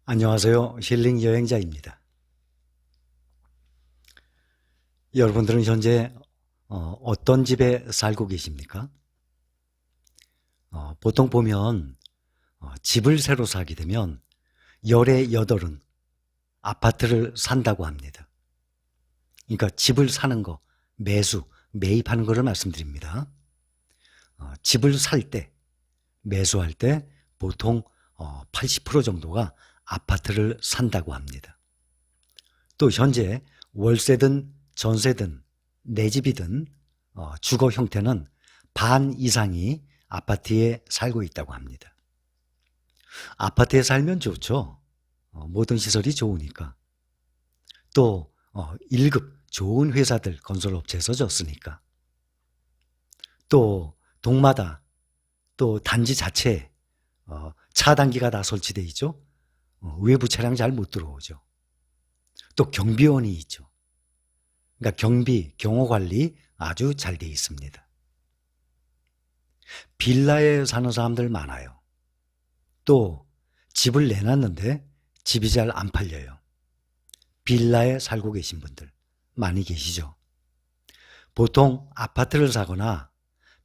안녕하세요. 힐링 여행자입니다. 여러분들은 현재 어떤 집에 살고 계십니까? 보통 보면 집을 새로 사게 되면 열의 여덟은 아파트를 산다고 합니다. 그러니까 집을 사는 거, 매입하는 거를 말씀드립니다. 집을 살 때, 매수할 때 보통 80% 정도가 아파트를 산다고 합니다. 또 현재 월세든 전세든 내 집이든 주거 형태는 반 이상이 아파트에 살고 있다고 합니다. 아파트에 살면 좋죠. 모든 시설이 좋으니까. 또 1급 좋은 회사들 건설업체에서 줬으니까. 또 동마다 또 단지 자체에 차단기가 다 설치되어 있죠. 외부 차량 잘 못 들어오죠. 또 경비원이 있죠. 그러니까 경호관리 아주 잘 되어 있습니다. 빌라에 사는 사람들 많아요. 또 집을 내놨는데 집이 잘 안 팔려요. 빌라에 살고 계신 분들 많이 계시죠. 보통 아파트를 사거나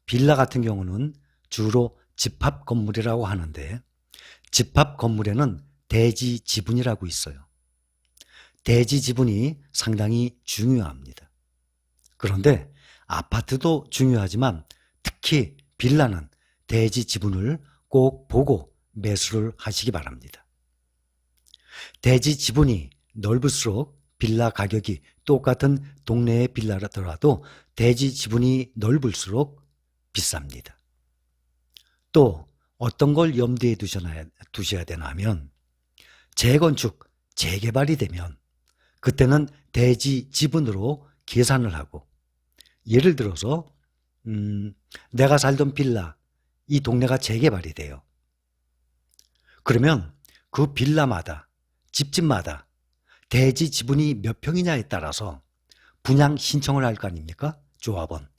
빌라 같은 경우는 주로 집합 건물이라고 하는데, 집합 건물에는 대지 지분이라고 있어요. 대지 지분이 상당히 중요합니다. 그런데 아파트도 중요하지만 특히 빌라는 대지 지분을 꼭 보고 매수를 하시기 바랍니다. 대지 지분이 넓을수록 빌라 가격이 똑같은 동네의 빌라라더라도 대지 지분이 넓을수록 비쌉니다. 또 어떤 걸 염두에 두셔야 되나 하면, 재건축, 재개발이 되면 그때는 대지 지분으로 계산을 하고, 예를 들어서 내가 살던 빌라, 이 동네가 재개발이 돼요. 그러면 그 빌라마다, 집집마다 대지 지분이 몇 평이냐에 따라서 분양 신청을 할 거 아닙니까? 조합원.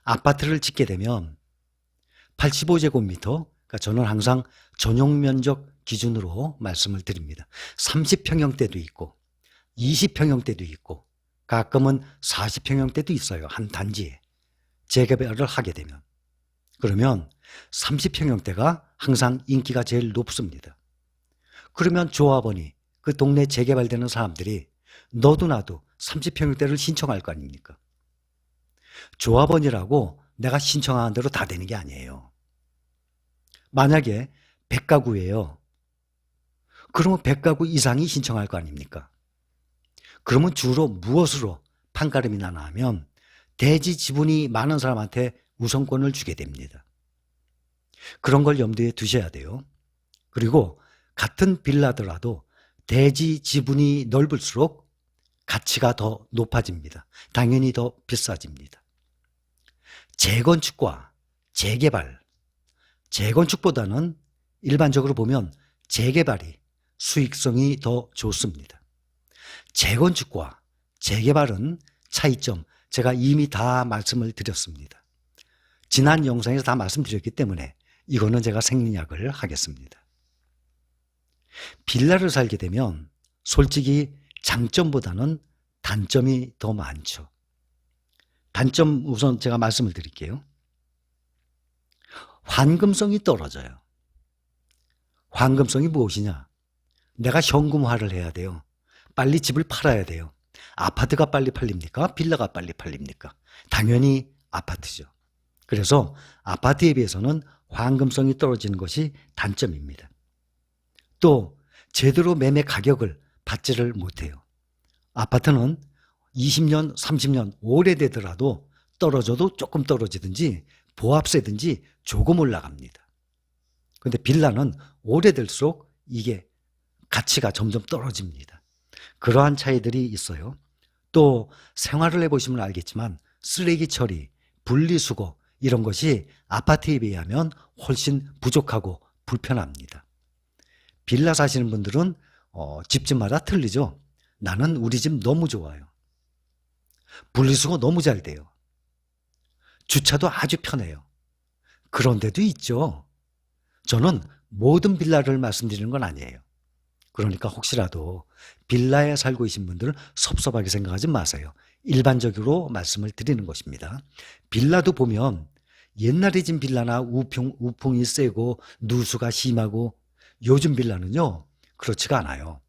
아파트를 짓게 되면 85제곱미터, 그러니까 저는 항상 전용 면적 기준으로 말씀을 드립니다. 30평형대도 있고 20평형대도 있고 가끔은 40평형대도 있어요. 한 단지에 재개발을 하게 되면. 그러면 30평형대가 항상 인기가 제일 높습니다. 그러면 조합원이, 그 동네 재개발되는 사람들이 너도 나도 30평형대를 신청할 거 아닙니까? 조합원이라고 내가 신청하는 대로 다 되는 게 아니에요. 만약에 100가구예요. 그러면 100가구 이상이 신청할 거 아닙니까? 그러면 주로 무엇으로 판가름이 나나 하면 대지 지분이 많은 사람한테 우선권을 주게 됩니다. 그런 걸 염두에 두셔야 돼요. 그리고 같은 빌라더라도 대지 지분이 넓을수록 가치가 더 높아집니다. 당연히 더 비싸집니다. 재건축과 재개발, 재건축보다는 일반적으로 보면 재개발이 수익성이 더 좋습니다. 재건축과 재개발은 차이점, 제가 이미 다 말씀을 드렸습니다. 지난 영상에서 다 말씀드렸기 때문에 이거는 제가 생략을 하겠습니다. 빌라를 살게 되면 솔직히 장점보다는 단점이 더 많죠. 단점 우선 제가 말씀을 드릴게요. 환금성이 떨어져요. 환금성이 무엇이냐? 내가 현금화를 해야 돼요. 빨리 집을 팔아야 돼요. 아파트가 빨리 팔립니까? 빌라가 빨리 팔립니까? 당연히 아파트죠. 그래서 아파트에 비해서는 환금성이 떨어지는 것이 단점입니다. 또 제대로 매매 가격을 받지를 못해요. 아파트는 20년, 30년 오래되더라도 떨어져도 조금 떨어지든지 보합세든지 조금 올라갑니다. 그런데 빌라는 오래될수록 이게 가치가 점점 떨어집니다. 그러한 차이들이 있어요. 또 생활을 해보시면 알겠지만 쓰레기 처리, 분리수거 이런 것이 아파트에 비하면 훨씬 부족하고 불편합니다. 빌라 사시는 분들은 집집마다 틀리죠. 나는 우리 집 너무 좋아요. 분리수거 너무 잘 돼요. 주차도 아주 편해요. 그런 데도 있죠. 저는 모든 빌라를 말씀드리는 건 아니에요. 그러니까 혹시라도 빌라에 살고 계신 분들은 섭섭하게 생각하지 마세요. 일반적으로 말씀을 드리는 것입니다. 빌라도 보면 옛날에 진 빌라나 우풍이 세고 누수가 심하고 요즘 빌라는요, 그렇지가 않아요.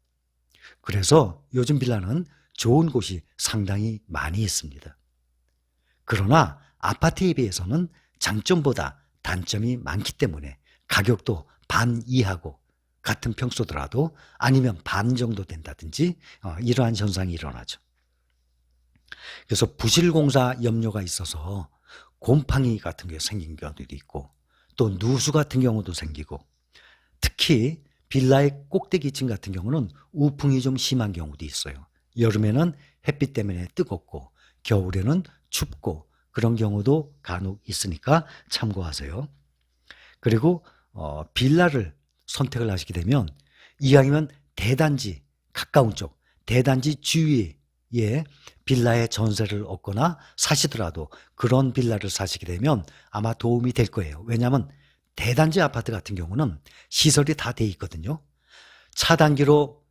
그래서 요즘 빌라는 좋은 곳이 상당히 많이 있습니다. 그러나 아파트에 비해서는 장점보다 단점이 많기 때문에 가격도 반 이하고 같은 평수더라도 아니면 반 정도 된다든지 이러한 현상이 일어나죠. 그래서 부실공사 염려가 있어서 곰팡이 같은 게 생긴 경우도 있고 또 누수 같은 경우도 생기고 특히 빌라의 꼭대기층 같은 경우는 우풍이 좀 심한 경우도 있어요. 여름에는 햇빛 때문에 뜨겁고 겨울에는 춥고 그런 경우도 간혹 있으니까 참고하세요. 그리고 빌라를 선택을 하시게 되면 이왕이면 대단지 가까운 쪽 대단지 주위에 빌라의 전세를 얻거나 사시더라도 그런 빌라를 사시게 되면 아마 도움이 될 거예요. 왜냐하면 대단지 아파트 같은 경우는 시설이 다 돼 있거든요. 차단기로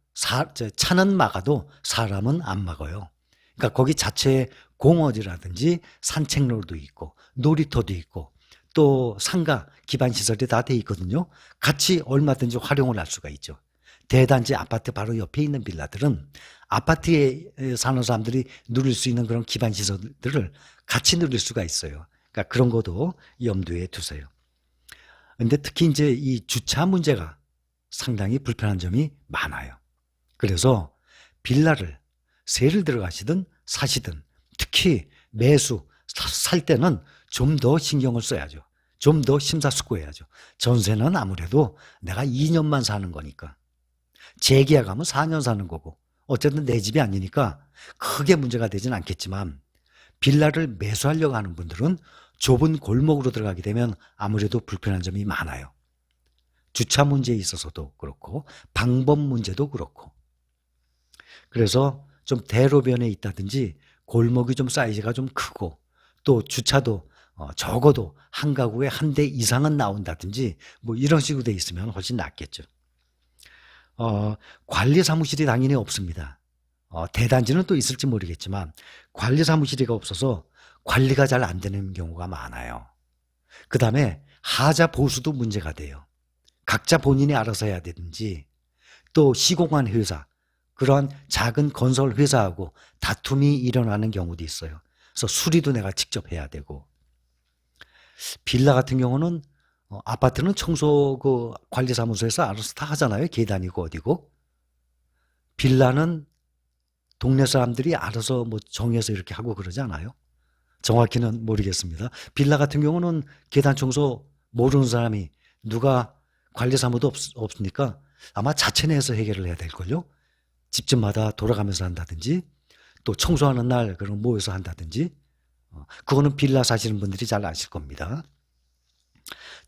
차는 막아도 사람은 안 막아요. 그러니까 거기 자체에 공원이라든지 산책로도 있고 놀이터도 있고 또 상가 기반 시설이 다 돼 있거든요. 같이 얼마든지 활용을 할 수가 있죠. 대단지 아파트 바로 옆에 있는 빌라들은 아파트에 사는 사람들이 누릴 수 있는 그런 기반 시설들을 같이 누릴 수가 있어요. 그러니까 그런 것도 염두에 두세요. 근데 특히 이제 이 주차 문제가 상당히 불편한 점이 많아요. 그래서 빌라를 세를 들어가시든 사시든 특히 매수 살 때는 좀 더 신경을 써야죠. 좀 더 심사숙고해야죠. 전세는 아무래도 내가 2년만 사는 거니까 재계약하면 4년 사는 거고 어쨌든 내 집이 아니니까 크게 문제가 되진 않겠지만 빌라를 매수하려고 하는 분들은 좁은 골목으로 들어가게 되면 아무래도 불편한 점이 많아요. 주차 문제에 있어서도 그렇고 방법 문제도 그렇고 그래서 좀 대로변에 있다든지 골목이 좀 사이즈가 좀 크고 또 주차도 적어도 한 가구에 한 대 이상은 나온다든지 뭐 이런 식으로 돼 있으면 훨씬 낫겠죠. 관리 사무실이 당연히 없습니다. 대단지는 또 있을지 모르겠지만 관리 사무실이 없어서 관리가 잘 안 되는 경우가 많아요. 그 다음에 하자 보수도 문제가 돼요. 각자 본인이 알아서 해야 되든지 또 시공한 회사, 그러한 작은 건설 회사하고 다툼이 일어나는 경우도 있어요. 그래서 수리도 내가 직접 해야 되고 빌라 같은 경우는 아파트는 청소 관리사무소에서 알아서 다 하잖아요. 계단이고 어디고. 빌라는 동네 사람들이 알아서 뭐 정해서 이렇게 하고 그러지 않아요? 정확히는 모르겠습니다. 빌라 같은 경우는 계단 청소 모르는 사람이 누가 관리사무도 없으니까 아마 자체 내에서 해결을 해야 될걸요. 집집마다 돌아가면서 한다든지 또 청소하는 날 그런 모여서 한다든지 그거는 빌라 사시는 분들이 잘 아실 겁니다.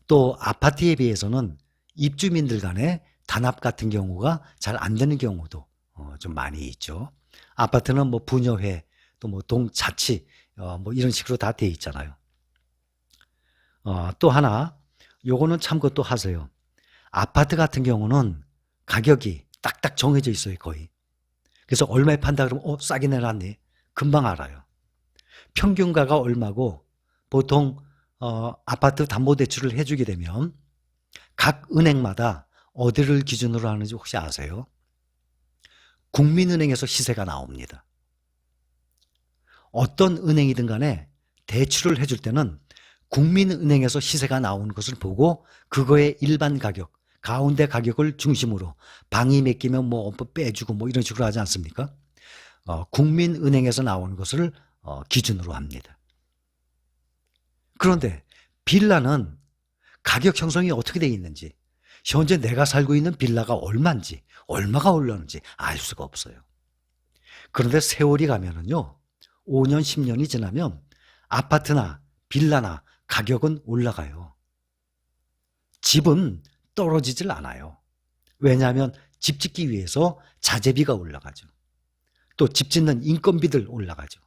또 아파트에 비해서는 입주민들 간의 단합 같은 경우가 잘 안 되는 경우도 좀 많이 있죠. 아파트는 뭐 부녀회 또 뭐 동자치 뭐 이런 식으로 다 돼 있잖아요. 또 하나 요거는 참고 또 하세요. 아파트 같은 경우는 가격이 딱딱 정해져 있어요. 거의. 그래서 얼마에 판다 그러면 싸게 내놨네. 금방 알아요. 평균가가 얼마고 보통 아파트 담보대출을 해주게 되면 각 은행마다 어디를 기준으로 하는지 혹시 아세요? 국민은행에서 시세가 나옵니다. 어떤 은행이든 간에 대출을 해줄 때는 국민은행에서 시세가 나오는 것을 보고 그거의 일반 가격, 가운데 가격을 중심으로 방이 몇 개면 뭐 빼주고 뭐 이런 식으로 하지 않습니까? 국민은행에서 나오는 것을 기준으로 합니다. 그런데 빌라는 가격 형성이 어떻게 되어 있는지 현재 내가 살고 있는 빌라가 얼마인지 얼마가 올랐는지 알 수가 없어요. 그런데 세월이 가면은요 5년 10년이 지나면 아파트나 빌라나 가격은 올라가요. 집은 떨어지질 않아요. 왜냐하면 집 짓기 위해서 자재비가 올라가죠. 또 집 짓는 인건비들 올라가죠.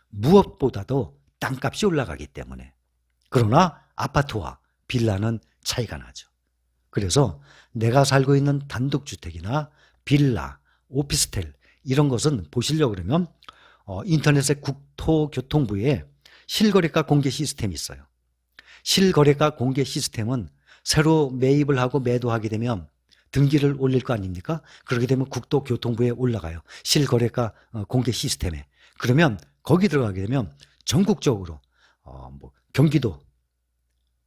무엇보다도 땅값이 올라가기 때문에. 그러나 아파트와 빌라는 차이가 나죠. 그래서 내가 살고 있는 단독주택이나 빌라, 오피스텔 이런 것은 보시려고 그러면 인터넷의 국토교통부에 실거래가 공개 시스템이 있어요. 실거래가 공개 시스템은 새로 매입을 하고 매도하게 되면 등기를 올릴 거 아닙니까? 그렇게 되면 국토교통부에 올라가요. 실거래가 공개 시스템에. 그러면 거기 들어가게 되면 전국적으로 뭐 경기도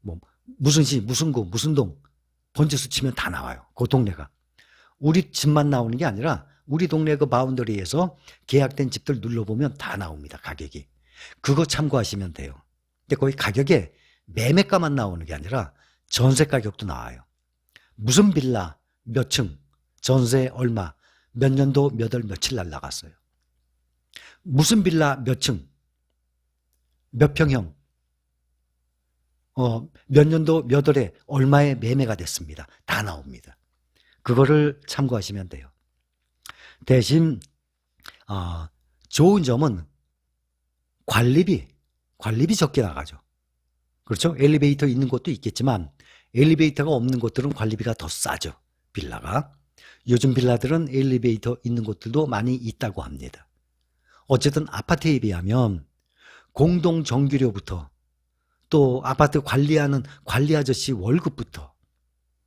뭐 무슨 시, 무슨 구, 무슨 동 번지수 치면 다 나와요. 그 동네가. 우리 집만 나오는 게 아니라 우리 동네 그 바운더리에서 계약된 집들 눌러보면 다 나옵니다. 가격이. 그거 참고하시면 돼요. 근데 거기 가격에 매매가만 나오는 게 아니라 전세 가격도 나와요. 무슨 빌라, 몇 층, 전세 얼마, 몇 년도 몇 월 며칠 날 나갔어요. 무슨 빌라 몇 층, 몇 평형, 몇 년도 몇 월에 얼마에 매매가 됐습니다. 다 나옵니다. 그거를 참고하시면 돼요. 대신 좋은 점은 관리비 적게 나가죠. 그렇죠? 엘리베이터 있는 곳도 있겠지만 엘리베이터가 없는 곳들은 관리비가 더 싸죠. 빌라가. 요즘 빌라들은 엘리베이터 있는 곳들도 많이 있다고 합니다. 어쨌든 아파트에 비하면 공동 전기료부터 또 아파트 관리하는 관리 아저씨 월급부터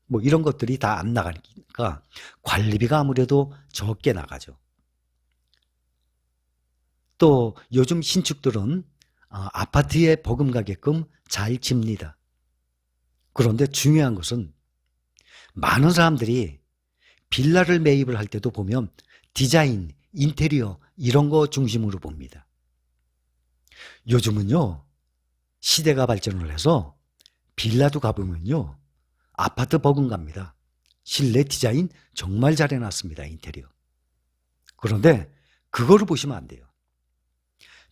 뭐 이런 것들이 다 안 나가니까 관리비가 아무래도 적게 나가죠. 또 요즘 신축들은 아파트에 버금가게끔 잘 집니다. 그런데 중요한 것은 많은 사람들이 빌라를 매입을 할 때도 보면 디자인, 인테리어 이런 거 중심으로 봅니다. 요즘은요, 시대가 발전을 해서 빌라도 가보면요, 아파트 버금갑니다. 실내 디자인 정말 잘 해놨습니다. 인테리어. 그런데 그거를 보시면 안 돼요.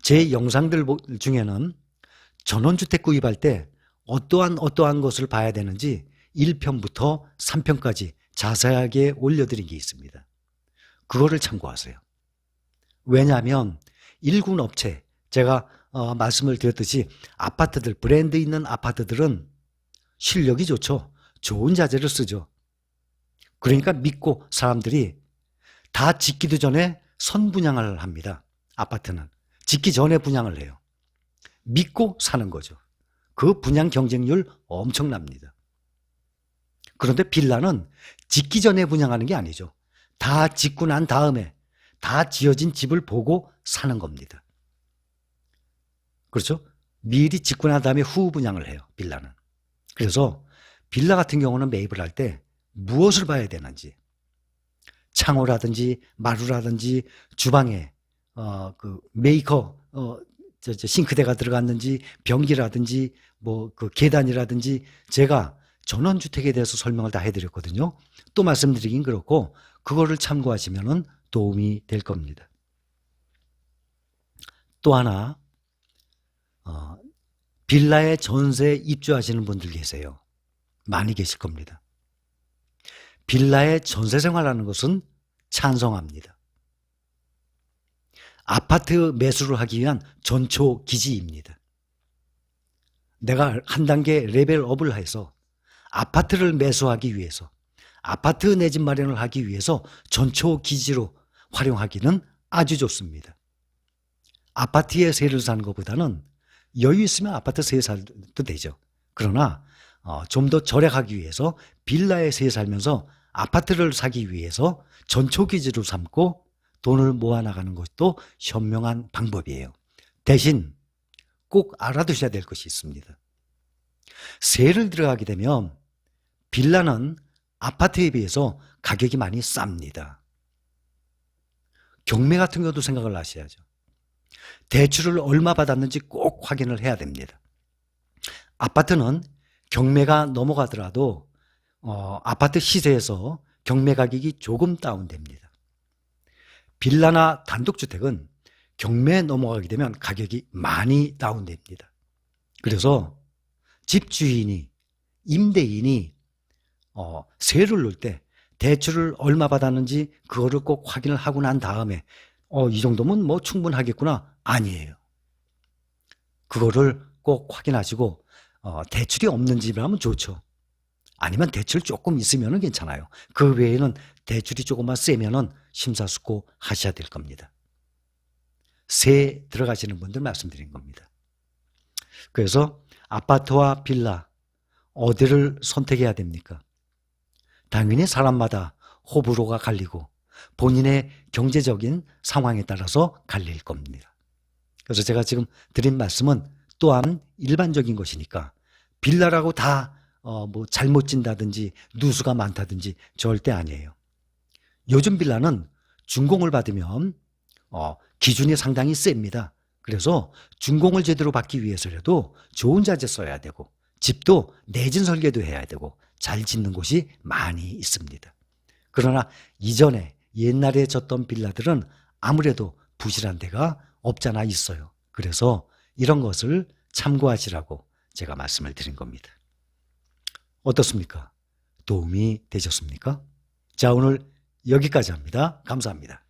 제 영상들 중에는 전원주택 구입할 때 어떠한 것을 봐야 되는지 1편부터 3편까지 자세하게 올려드린 게 있습니다. 그거를 참고하세요. 왜냐하면 일군 업체, 제가 말씀을 드렸듯이 아파트들, 브랜드 있는 아파트들은 실력이 좋죠. 좋은 자재를 쓰죠. 그러니까 믿고 사람들이 다 짓기도 전에 선분양을 합니다. 아파트는. 짓기 전에 분양을 해요. 믿고 사는 거죠. 그 분양 경쟁률 엄청납니다. 그런데 빌라는 짓기 전에 분양하는 게 아니죠. 다 짓고 난 다음에 다 지어진 집을 보고 사는 겁니다. 그렇죠? 미리 짓고 난 다음에 후 분양을 해요. 빌라는. 그래서 빌라 같은 경우는 매입을 할 때 무엇을 봐야 되는지, 창호라든지 마루라든지 주방에 그 메이커 싱크대가 들어갔는지, 변기라든지 뭐 그 계단이라든지, 제가 전원주택에 대해서 설명을 다 해드렸거든요. 또 말씀드리긴 그렇고 그거를 참고하시면 도움이 될 겁니다. 또 하나, 빌라에 전세 입주하시는 분들 계세요. 많이 계실 겁니다. 빌라에 전세 생활하는 것은 찬성합니다. 아파트 매수를 하기 위한 전초 기지입니다. 내가 한 단계 레벨업을 해서 아파트를 매수하기 위해서, 아파트 내 집 마련을 하기 위해서 전초 기지로 활용하기는 아주 좋습니다. 아파트에 세를 사는 것보다는 여유 있으면 아파트 세 살도 되죠. 그러나 좀 더 절약하기 위해서 빌라에 세 살면서 아파트를 사기 위해서 전초 기지로 삼고 돈을 모아나가는 것도 현명한 방법이에요. 대신 꼭 알아두셔야 될 것이 있습니다. 세를 들어가게 되면 빌라는 아파트에 비해서 가격이 많이 쌉니다. 경매 같은 것도 생각을 하셔야죠. 대출을 얼마 받았는지 꼭 확인을 해야 됩니다. 아파트는 경매가 넘어가더라도 아파트 시세에서 경매 가격이 조금 다운됩니다. 빌라나 단독주택은 경매에 넘어가게 되면 가격이 많이 다운됩니다. 그래서 집주인이, 임대인이 세를 넣을 때 대출을 얼마 받았는지 그거를 꼭 확인을 하고 난 다음에 이 정도면 뭐 충분하겠구나. 아니에요. 그거를 꼭 확인하시고 대출이 없는 집이라면 좋죠. 아니면 대출 조금 있으면 괜찮아요. 그 외에는 대출이 조금만 세면은 심사숙고하셔야 될 겁니다. 새 들어가시는 분들 말씀드린 겁니다. 그래서 아파트와 빌라 어디를 선택해야 됩니까? 당연히 사람마다 호불호가 갈리고 본인의 경제적인 상황에 따라서 갈릴 겁니다. 그래서 제가 지금 드린 말씀은 또한 일반적인 것이니까 빌라라고 다 뭐 잘못 진다든지 누수가 많다든지 절대 아니에요. 요즘 빌라는 준공을 받으면 기준이 상당히 셉니다. 그래서 준공을 제대로 받기 위해서라도 좋은 자재 써야 되고 집도 내진 설계도 해야 되고 잘 짓는 곳이 많이 있습니다. 그러나 이전에 옛날에 졌던 빌라들은 아무래도 부실한 데가 없잖아 있어요. 그래서 이런 것을 참고하시라고 제가 말씀을 드린 겁니다. 어떻습니까? 도움이 되셨습니까? 자, 오늘 여기까지 합니다. 감사합니다.